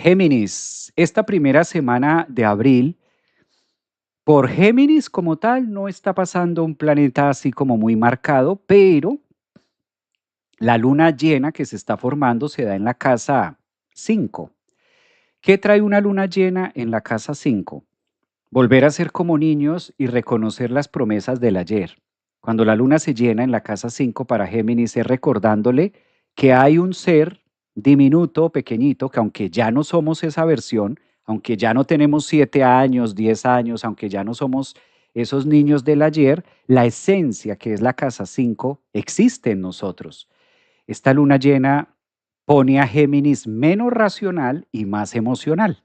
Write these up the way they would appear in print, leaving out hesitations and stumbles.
Géminis, esta primera semana de abril, por Géminis como tal, no está pasando un planeta así como muy marcado, pero la luna llena que se está formando se da en la casa 5. ¿Qué trae una luna llena en la casa 5? Volver a ser como niños y reconocer las promesas del ayer. Cuando la luna se llena en la casa 5 para Géminis es recordándole que hay un ser diminuto, pequeñito, que aunque ya no somos esa versión, aunque ya no tenemos 7 años, 10 años, aunque ya no somos esos niños del ayer, la esencia que es la casa 5 existe en nosotros. Esta luna llena pone a Géminis menos racional y más emocional.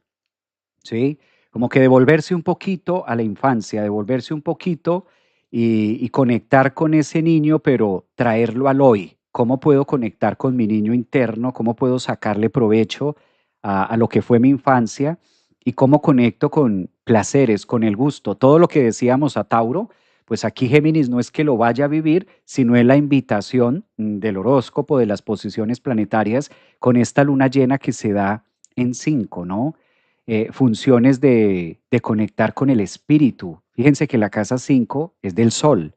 ¿Sí? Como que devolverse un poquito a la infancia, devolverse un poquito y conectar con ese niño, pero traerlo al hoy. ¿Cómo puedo conectar con mi niño interno? ¿Cómo puedo sacarle provecho a lo que fue mi infancia? ¿Y cómo conecto con placeres, con el gusto? Todo lo que decíamos a Tauro, pues aquí Géminis no es que lo vaya a vivir, sino es la invitación del horóscopo, de las posiciones planetarias, con esta luna llena que se da en 5, ¿no? Funciones de conectar con el espíritu. Fíjense que la casa 5 es del Sol,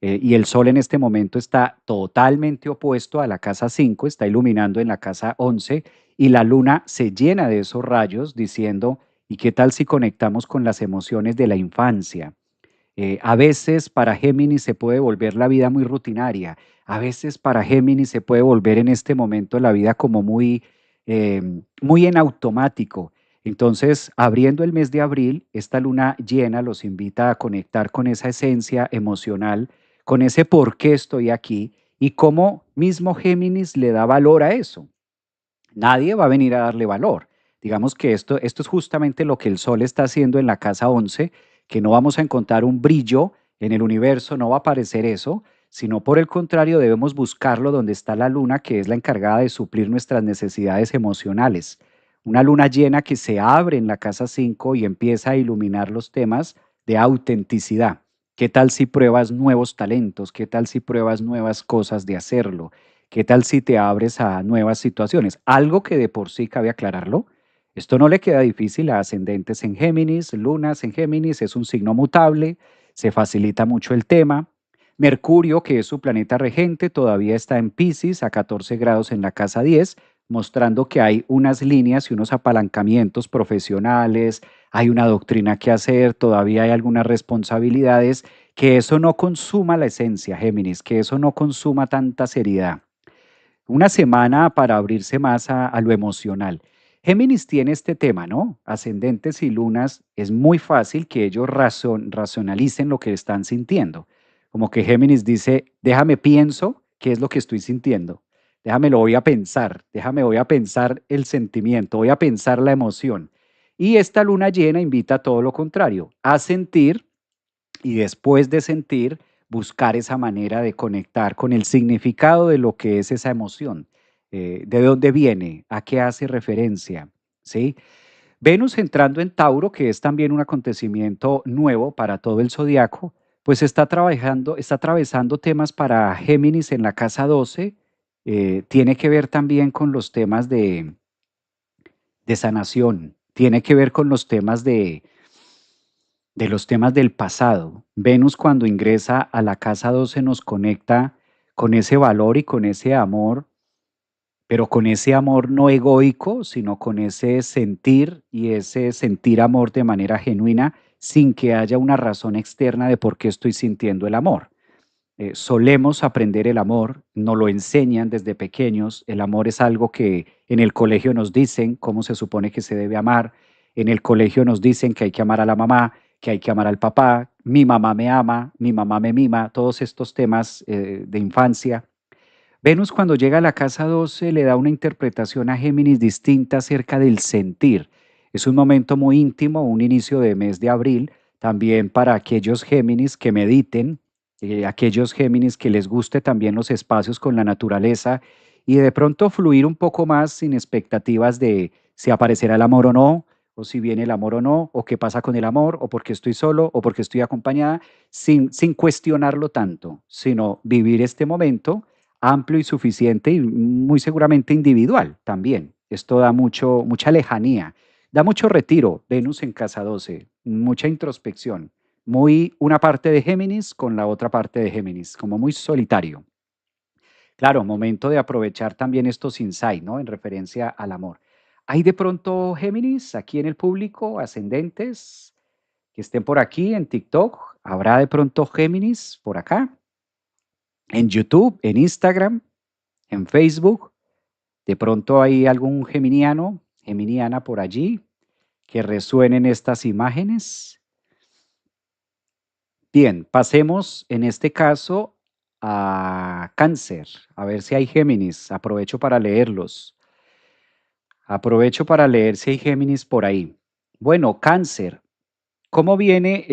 y el Sol en este momento está totalmente opuesto a la casa 5, está iluminando en la casa 11 y la luna se llena de esos rayos diciendo, ¿y qué tal si conectamos con las emociones de la infancia? A veces para Géminis se puede volver la vida muy rutinaria, a veces para Géminis se puede volver en este momento la vida como muy en automático. Entonces, abriendo el mes de abril, esta luna llena los invita a conectar con esa esencia emocional, con ese por qué estoy aquí y cómo mismo Géminis le da valor a eso. Nadie va a venir a darle valor. Digamos que esto es justamente lo que el Sol está haciendo en la casa 11, que no vamos a encontrar un brillo en el universo, no va a aparecer eso, sino por el contrario debemos buscarlo donde está la luna, que es la encargada de suplir nuestras necesidades emocionales. Una luna llena que se abre en la casa 5 y empieza a iluminar los temas de autenticidad. ¿Qué tal si pruebas nuevos talentos? ¿Qué tal si pruebas nuevas cosas de hacerlo? ¿Qué tal si te abres a nuevas situaciones? Algo que de por sí cabe aclararlo. Esto no le queda difícil a ascendentes en Géminis, lunas en Géminis, es un signo mutable, se facilita mucho el tema. Mercurio, que es su planeta regente, todavía está en Pisces a 14 grados en la casa 10, mostrando que hay unas líneas y unos apalancamientos profesionales, hay una doctrina que hacer, todavía hay algunas responsabilidades, que eso no consuma la esencia, Géminis, que eso no consuma tanta seriedad. Una semana para abrirse más a lo emocional. Géminis tiene este tema, ¿no? Ascendentes y lunas, es muy fácil que ellos racionalicen lo que están sintiendo. Como que Géminis dice, déjame pienso qué es lo que estoy sintiendo. Déjame lo voy a pensar, déjame voy a pensar el sentimiento, voy a pensar la emoción. Y esta luna llena invita a todo lo contrario, a sentir y después de sentir, buscar esa manera de conectar con el significado de lo que es esa emoción, de dónde viene, a qué hace referencia, ¿sí? Venus entrando en Tauro, que es también un acontecimiento nuevo para todo el zodiaco, pues está atravesando temas para Géminis en la casa 12, tiene que ver también con los temas de sanación, tiene que ver con los temas de los temas del pasado. Venus cuando ingresa a la casa 12 nos conecta con ese valor y con ese amor, pero con ese amor no egoico, sino con ese sentir y ese sentir amor de manera genuina sin que haya una razón externa de por qué estoy sintiendo el amor. Solemos aprender el amor, nos lo enseñan desde pequeños, el amor es algo que en el colegio nos dicen cómo se supone que se debe amar, en el colegio nos dicen que hay que amar a la mamá, que hay que amar al papá, mi mamá me ama, mi mamá me mima, todos estos temas de infancia. Venus cuando llega a la casa 12 le da una interpretación a Géminis distinta acerca del sentir. Es un momento muy íntimo, un inicio de mes de abril, también para aquellos Géminis que mediten, aquellos Géminis que les guste también los espacios con la naturaleza y de pronto fluir un poco más sin expectativas de si aparecerá el amor o no, o si viene el amor o no, o qué pasa con el amor, o porque estoy solo, o porque estoy acompañada, sin cuestionarlo tanto, sino vivir este momento amplio y suficiente y muy seguramente individual también. Esto da mucha lejanía, da mucho retiro, Venus en casa 12, mucha introspección, muy una parte de Géminis con la otra parte de Géminis, como muy solitario. Claro, momento de aprovechar también estos insights, ¿no? En referencia al amor. ¿Hay de pronto Géminis aquí en el público, ascendentes, que estén por aquí en TikTok? ¿Habrá de pronto Géminis por acá? ¿En YouTube, en Instagram, en Facebook? ¿De pronto hay algún geminiano, geminiana por allí que resuenen estas imágenes? Bien, pasemos en este caso a Cáncer, a ver si hay Géminis. Aprovecho para leerlos. Aprovecho para leer si hay Géminis por ahí. Bueno, Cáncer, ¿cómo viene